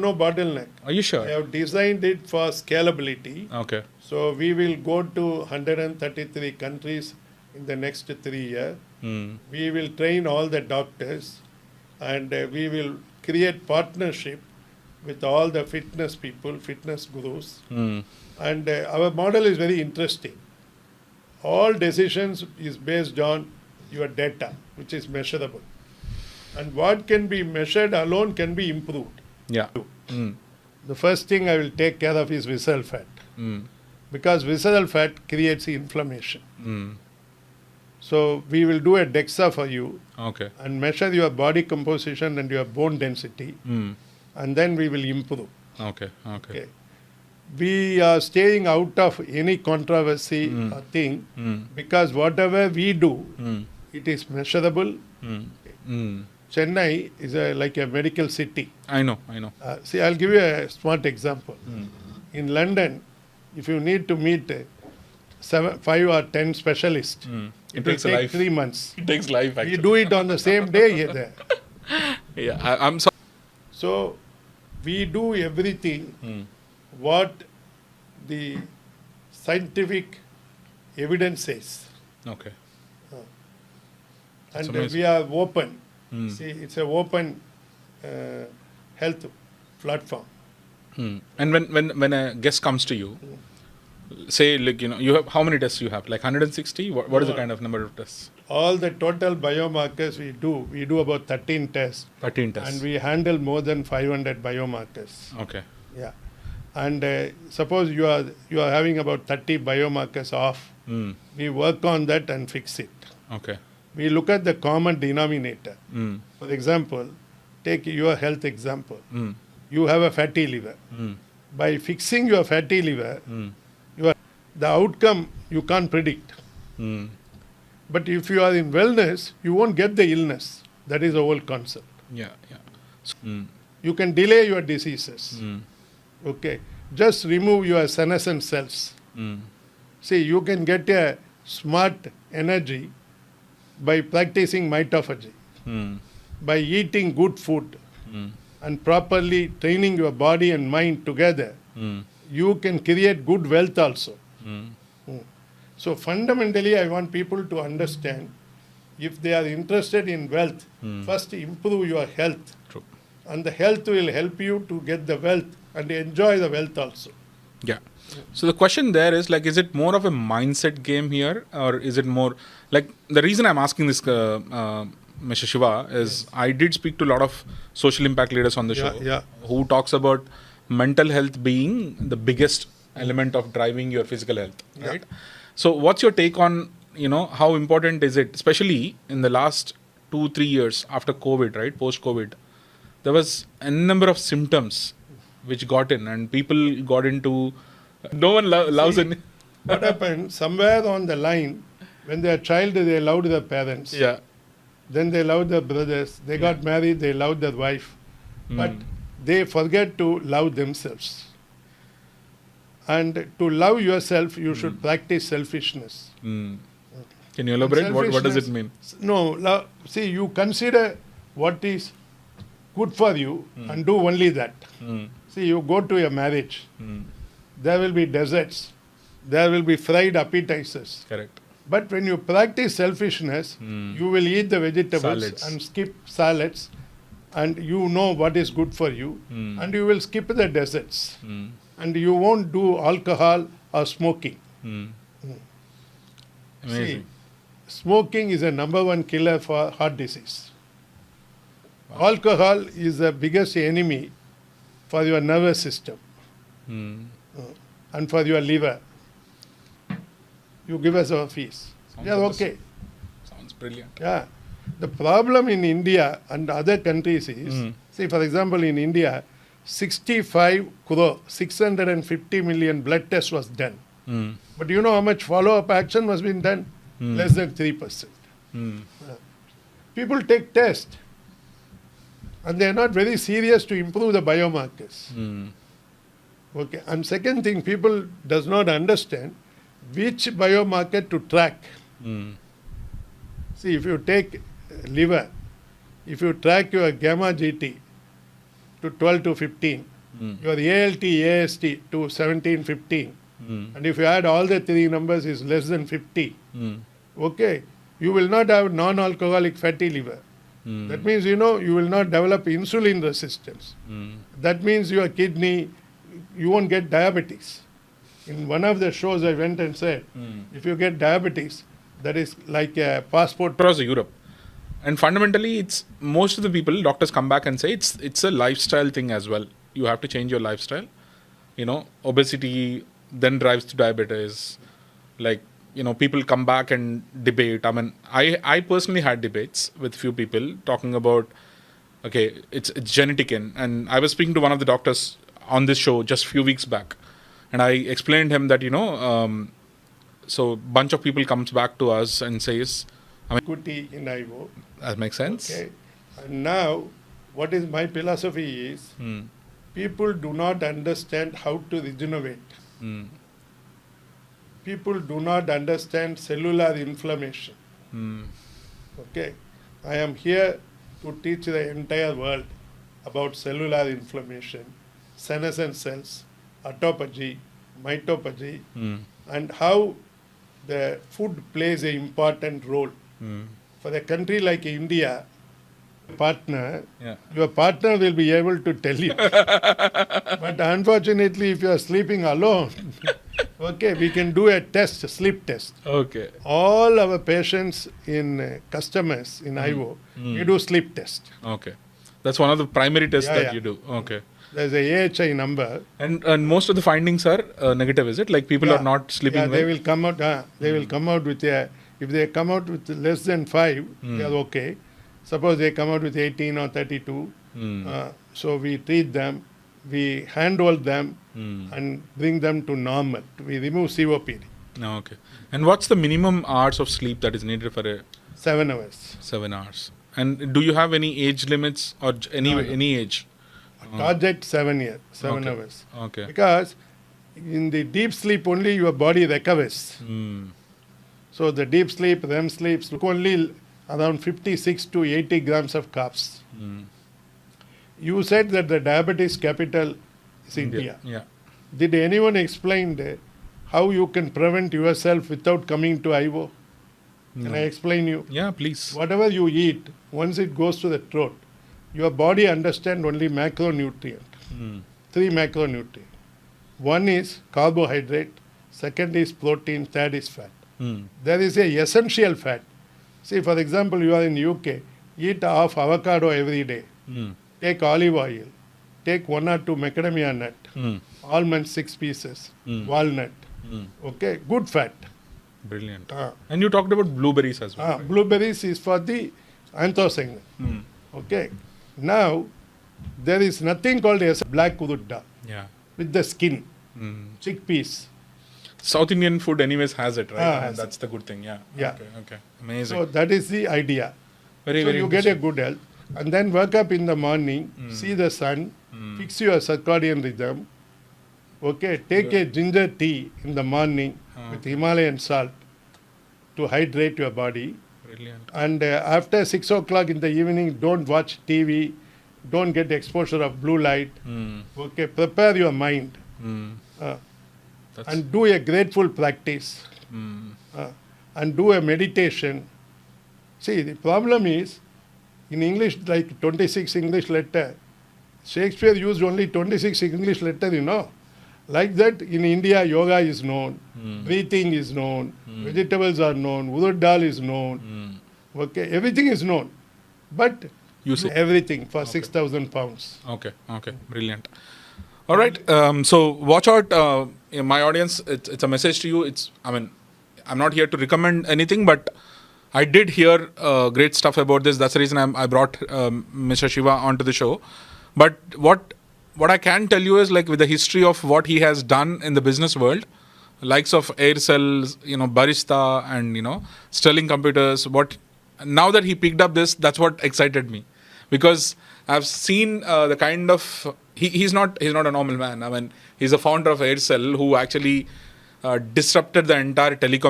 No bottleneck. Are you sure? I have designed it for scalability. Okay. So we will go to 133 countries in the next 3 years. We will train all the doctors and we will create partnership with all the fitness people, fitness gurus. And our model is very interesting. All decisions is based on your data, which is measurable. And what can be measured alone can be improved. Yeah. The first thing I will take care of is visceral fat. Because visceral fat creates inflammation. So we will do a DEXA for you and measure your body composition and your bone density. And then we will improve. Okay. We are staying out of any controversy or thing because whatever we do, it is measurable. Chennai is like a medical city. I know. See, I'll give you a smart example. In London, if you need to meet 5 or 10 specialists, It will takes a take life. 3 months. It takes life, actually. We do it on the same day here there. Yeah, I'm sorry. So we do everything what the scientific evidence says. Okay. And amazing. we are open. See, it's an open health platform. And when a guest comes to you, say like you have how many tests you have? Like 160? What is the kind of number of tests? All the total biomarkers we do about 13 tests. 13 tests. And we handle more than 500 biomarkers. Okay. Yeah. And suppose you are having about 30 biomarkers off. We work on that and fix it. Okay. We look at the common denominator. For example, take your health example. You have a fatty liver. By fixing your fatty liver, the outcome you can't predict. But if you are in wellness, you won't get the illness. That is the whole concept. Yeah. You can delay your diseases. Okay. Just remove your senescent cells. See, you can get a smart energy by practicing mitophagy, by eating good food and properly training your body and mind together. You can create good wealth also. So fundamentally, I want people to understand, if they are interested in wealth, first improve your health. True. And the health will help you to get the wealth and enjoy the wealth also. Yeah. So the question there is like, is it more of a mindset game here, or is it more like the reason I'm asking this, Mr. Shiva, is I did speak to a lot of social impact leaders on the show who talks about mental health being the biggest element of driving your physical health, right? So what's your take on, how important is it, especially in the last 2-3 years after COVID, right? Post-COVID, there was a number of symptoms which got in and people got into, no one loves any. What happened, somewhere on the line, when they are child, they loved their parents. Yeah. Then they loved their brothers. They got married, they loved their wife. But they forget to love themselves. And to love yourself, you should practice selfishness. Can you elaborate? What does it mean? No, see, you consider what is good for you and do only that. See, you go to a marriage. There will be desserts. There will be fried appetizers. Correct. But when you practice selfishness, you will eat the vegetables and skip salads, and you know what is good for you, and you will skip the desserts. And you won't do alcohol or smoking. Amazing. See, smoking is a number 1 killer for heart disease. Alcohol is the biggest enemy for your nervous system and for your liver. You give us our fees. Okay. Sounds brilliant. Yeah. The problem in India and other countries is, see, for example, in India, 65 crore, 650 million blood tests was done. But you know how much follow-up action was been done? Less than 3%. People take tests and they are not very serious to improve the biomarkers. Okay. And second thing, people does not understand which biomarker to track. See, if you take liver, if you track your gamma GT to 12 to 15, your ALT, AST to 17, 15. And if you add all the three numbers is less than 50, okay, you will not have non-alcoholic fatty liver. That means, you will not develop insulin resistance. That means your kidney, you won't get diabetes. In one of the shows I went and said, if you get diabetes, that is like a passport. Across Europe. And fundamentally, it's most of the people, doctors come back and say it's a lifestyle thing as well. You have to change your lifestyle. Obesity then drives to diabetes. People come back and debate. I mean, I personally had debates with few people talking about, okay, it's genetic and I was speaking to one of the doctors on this show just a few weeks back. And I explained him that, so bunch of people comes back to us and says, Equity in IVO. That makes sense. Okay. And now, what is my philosophy is, people do not understand how to regenerate. People do not understand cellular inflammation. Okay. I am here to teach the entire world about cellular inflammation, senescent cells, autophagy, mitophagy, and how the food plays an important role. For a country like India, your partner will be able to tell you. But unfortunately, if you are sleeping alone, okay, we can do a test, a sleep test. Okay. All our patients in customers in IVO, we do sleep test. Okay. That's one of the primary tests that you do. Okay. There's a AHI number. And most of the findings are negative, is it? Like people are not sleeping well? They will come out, they will come out with if they come out with less than 5, they are okay. Suppose they come out with 18 or 32, so we treat them, we handhold them and bring them to normal. We remove COPD. Okay. And what's the minimum hours of sleep that is needed for 7 hours. 7 hours. And do you have any age limits or any age? Target 7 hours. Okay. Because in the deep sleep only your body recovers. So the deep sleep, REM sleep, only around 56 to 80 grams of carbs. You said that the diabetes capital is India. Yeah. Did anyone explain how you can prevent yourself without coming to IVO? Can I explain you? Yeah, please. Whatever you eat, once it goes to the throat, your body understands only macronutrient. 3 macronutrient. One is carbohydrate, second is protein, third is fat. There is a essential fat. See, for example, you are in UK, eat half avocado every day. Take olive oil. Take 1 or 2 macadamia nut. Almond 6 pieces. Walnut. Okay, good fat. Brilliant. And you talked about blueberries as well. Blueberries is for the anthocyanin. Okay. Now, there is nothing called as black urud dal. Yeah. With the skin. Chickpeas. South Indian food anyways has it, right? And that's the good thing, yeah. Okay. Amazing. So that is the idea. Very you get a good health. And then wake up in the morning, see the sun, fix your circadian rhythm. Okay, take a ginger tea in the morning with Himalayan salt to hydrate your body. Brilliant. And after 6 o'clock in the evening, don't watch TV, don't get exposure of blue light. Okay, prepare your mind. And do a grateful practice. And do a meditation. See, the problem is, in English, like 26 English letter, Shakespeare used only 26 English letter, Like that, in India, yoga is known, breathing is known, vegetables are known, urud dal is known, okay, everything is known. But you say everything for 6,000 pounds. Okay, brilliant. All right, so watch out, my audience, it's a message to you. I'm not here to recommend anything, but I did hear great stuff about this. That's the reason I brought Mr. Shiva onto the show. But what I can tell you is, like, with the history of what he has done in the business world, likes of Aircel, Barista, and Sterling Computers. Now that he picked up this, that's what excited me, because I've seen the kind of he's not a normal man. He's a founder of Aircel who actually disrupted the entire telecom